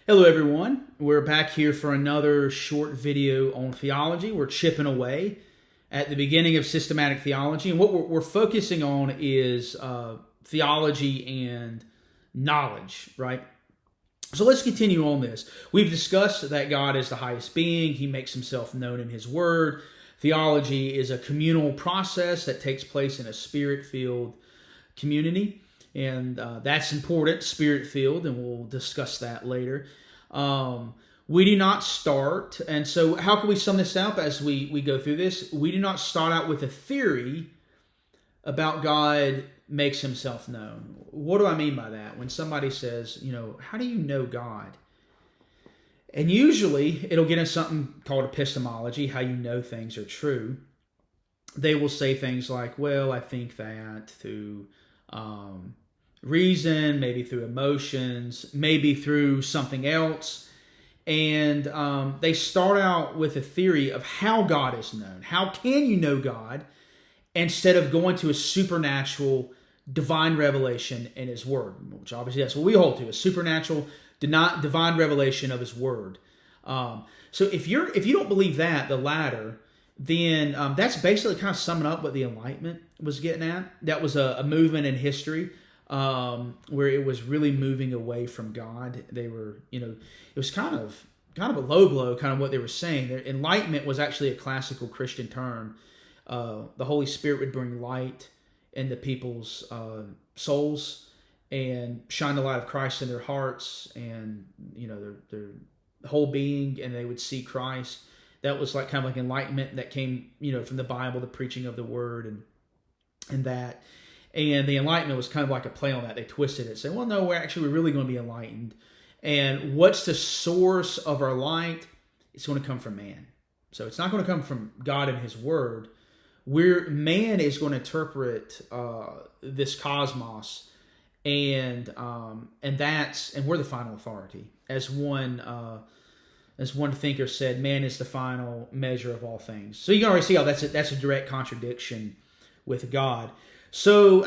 Hello everyone, we're back here for another short video on theology. We're chipping away at the beginning of systematic theology, and what we're focusing on is theology and knowledge, right? So let's continue on this. We've discussed that God is the highest being. He makes himself known in his word. Theology is a communal process that takes place in a spirit-filled community. And that's important, spirit-filled, and we'll discuss that later. We do not start, and so how can we sum this up as we go through this? We do not start out with a theory about God makes himself known. What do I mean by that? When somebody says, how do you know God? And usually it'll get into something called epistemology, how you know things are true. They will say things like, well, I think that through reason, maybe through emotions, maybe through something else. And they start out with a theory of how God is known. How can you know God instead of going to a supernatural divine revelation in his word, which obviously that's what we hold to, a supernatural divine revelation of his word. So if you don't believe that, the latter, then that's basically kind of summing up what the Enlightenment was getting at. That was a movement in history where it was really moving away from God. They were, it was kind of a low blow, kind of what they were saying. Their Enlightenment was actually a classical Christian term. The Holy Spirit would bring light into people's souls and shine the light of Christ in their hearts and, their whole being, and they would see Christ. That was like kind of like enlightenment that came, from the Bible, the preaching of the word and that. And the Enlightenment was kind of like a play on that. They twisted it, saying, well, no, we're really going to be enlightened. And what's the source of our light? It's going to come from man. So it's not going to come from God and his word. Man is going to interpret this cosmos, and we're the final authority. As one thinker said, man is the final measure of all things. So you can already see how that's a direct contradiction with God. So,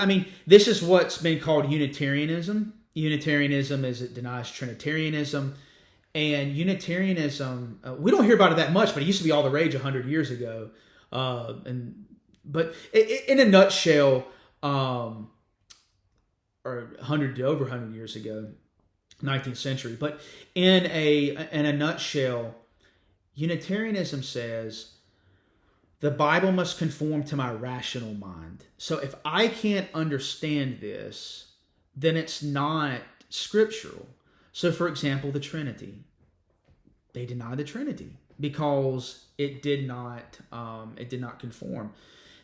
this is what's been called Unitarianism. Unitarianism is it denies Trinitarianism. And Unitarianism, we don't hear about it that much, but it used to be all the rage 100 years ago. But in a nutshell, or over 100 years ago, 19th century. But in a nutshell, Unitarianism says the Bible must conform to my rational mind. So if I can't understand this, then it's not scriptural. So for example, the Trinity. They deny the Trinity because it did not conform.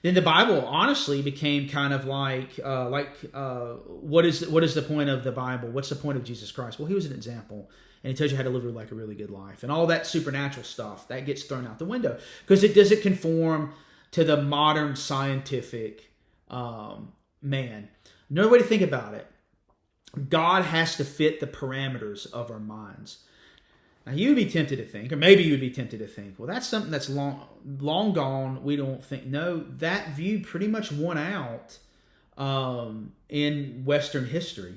Then the Bible honestly became kind of like what is the point of the Bible? What's the point of Jesus Christ? Well, he was an example, and he tells you how to live like a really good life, and all that supernatural stuff that gets thrown out the window because it doesn't conform to the modern scientific man. Another way to think about it: God has to fit the parameters of our minds. Now, you'd be tempted to think, or maybe you'd be tempted to think, well, that's something that's long gone. We don't think. No, that view pretty much won out in Western history.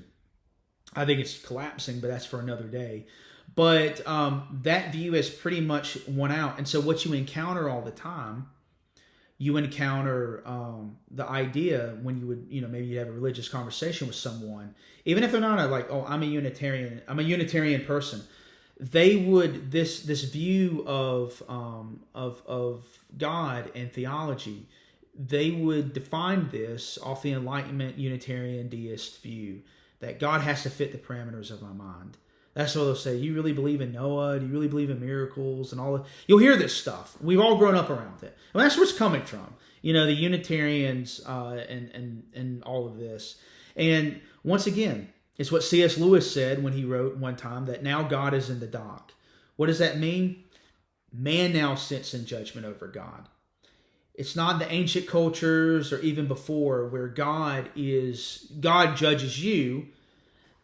I think it's collapsing, but that's for another day. But that view has pretty much won out. And so what you encounter all the time, you encounter the idea when you would, maybe you have a religious conversation with someone, even if they're not I'm a Unitarian person. They would this view of God and theology. They would define this off the Enlightenment Unitarian deist view that God has to fit the parameters of my mind. That's what they'll say. You really believe in Noah? Do you really believe in miracles and all that? You'll hear this stuff. We've all grown up around it. Well, that's where it's coming from. The Unitarians and all of this. And once again, it's what C.S. Lewis said when he wrote one time that now God is in the dock. What does that mean? Man now sits in judgment over God. It's not the ancient cultures or even before where God judges you.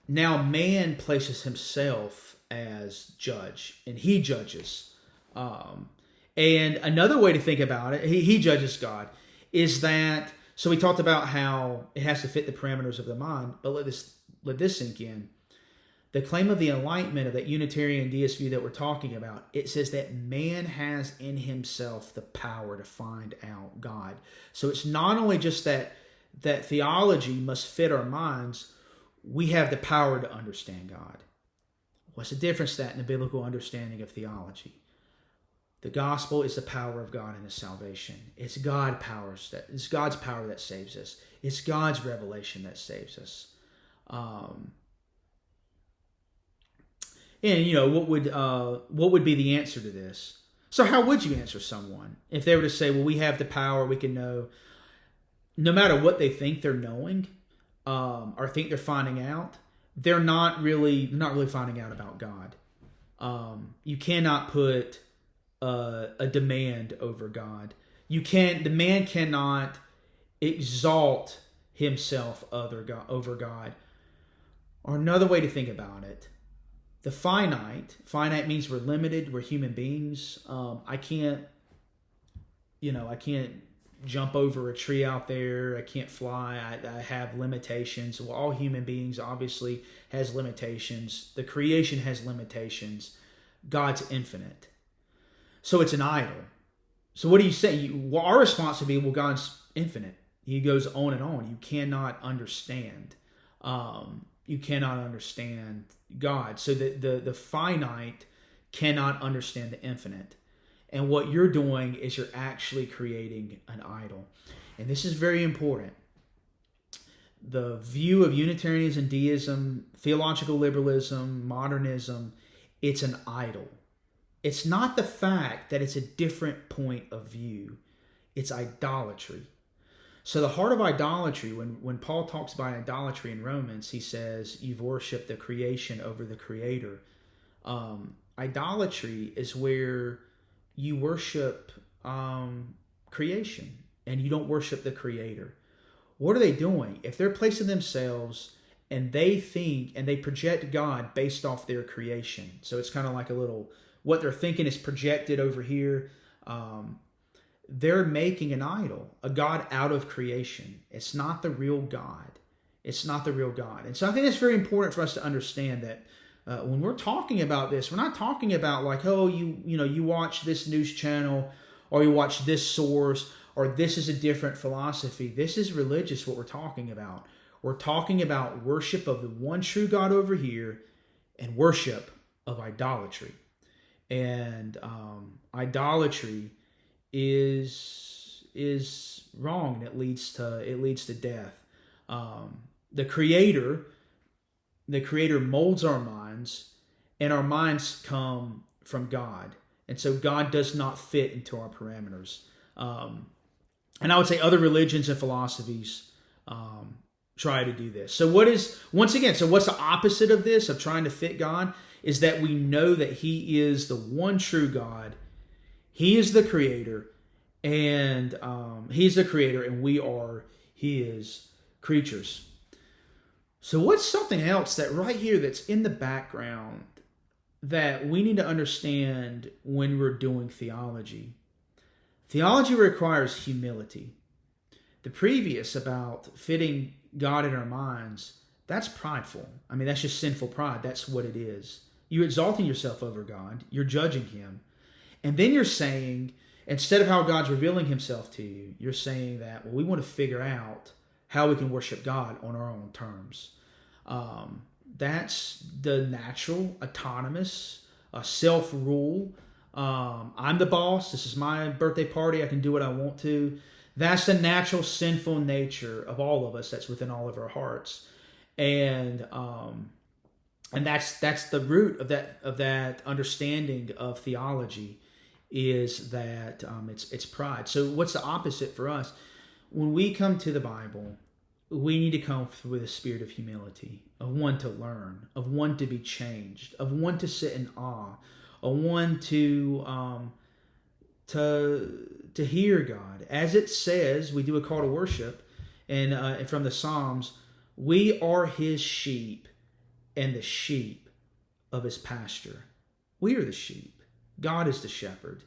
Now man places himself as judge, and he judges. And another way to think about it, he judges God, is that, so we talked about how it has to fit the parameters of the mind, but let this sink in. the claim of the enlightenment of that Unitarian deist view that we're talking about, it says that man has in himself the power to find out God. So it's not only just that theology must fit our minds, we have the power to understand God. What's the difference that in the biblical understanding of theology? The gospel is the power of God in His salvation. It's God's power that saves us. It's God's revelation that saves us. And what would be the answer to this? So how would you answer someone if they were to say, well, we have the power, we can know, no matter what they think they're knowing, or think they're finding out, they're not really finding out about God. You cannot put a demand over God. The man cannot exalt himself over God. Or another way to think about it, the finite means we're limited, we're human beings. I can't jump over a tree out there. I can't fly. I have limitations. Well, all human beings obviously has limitations. The creation has limitations. God's infinite. So it's an idol. So what do you say? Our response would be, well, God's infinite. He goes on and on. You cannot understand. You cannot understand God. So the finite cannot understand the infinite. And what you're doing is you're actually creating an idol. And this is very important. The view of Unitarianism, deism, theological liberalism, modernism, it's an idol. It's not the fact that it's a different point of view. It's idolatry. So the heart of idolatry, when Paul talks about idolatry in Romans, he says you've worshipped the creation over the Creator. Idolatry is where you worship creation and you don't worship the Creator. What are they doing? If they're placing themselves and they think and they project God based off their creation, so it's kind of like what they're thinking is projected over here. They're making an idol, a God out of creation. It's not the real God. It's not the real God. And so I think it's very important for us to understand that when we're talking about this, we're not talking about like, oh, you watch this news channel or you watch this source or this is a different philosophy. This is religious, what we're talking about. We're talking about worship of the one true God over here and worship of idolatry. And idolatry is wrong, and it leads to death. The Creator molds our minds, and our minds come from God, and so God does not fit into our parameters. And I would say other religions and philosophies try to do this. So what's the opposite of this, of trying to fit God? Is that we know that He is the one true God. He is the Creator, and He's the Creator, and we are His creatures. So what's something else that right here that's in the background that we need to understand when we're doing theology? Theology requires humility. The previous about fitting God in our minds, that's prideful. I mean, that's just sinful pride. That's what it is. You're exalting yourself over God. You're judging Him. And then you're saying, instead of how God's revealing Himself to you, you're saying that, well, we want to figure out how we can worship God on our own terms. That's the natural, autonomous, self-rule. I'm the boss. This is my birthday party. I can do what I want to. That's the natural sinful nature of all of us. That's within all of our hearts. And that's the root of that understanding of theology, is that it's pride. So what's the opposite for us? When we come to the Bible, we need to come with a spirit of humility, of one to learn, of one to be changed, of one to sit in awe, of one to hear God. As it says, we do a call to worship, and from the Psalms, we are His sheep and the sheep of His pasture. We are the sheep. God is the shepherd.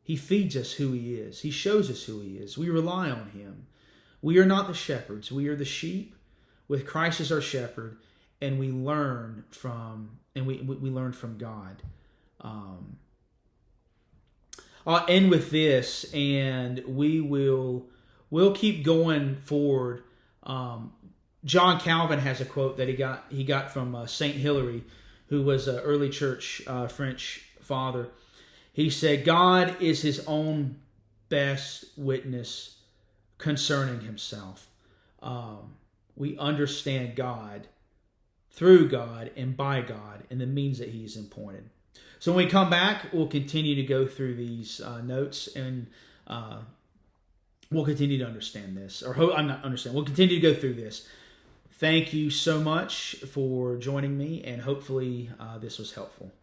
He feeds us who He is. He shows us who He is. We rely on Him. We are not the shepherds. We are the sheep with Christ as our shepherd, and we learn from we learn from God. I'll end with this, and we'll keep going forward. John Calvin has a quote that he got from Saint Hilary, who was an early church French father. He said, "God is his own best witness concerning himself." We understand God through God and by God and the means that he's appointed. So when we come back, we'll continue to go through these notes, and we'll continue to understand this. We'll continue to go through this. Thank you so much for joining me, and hopefully this was helpful.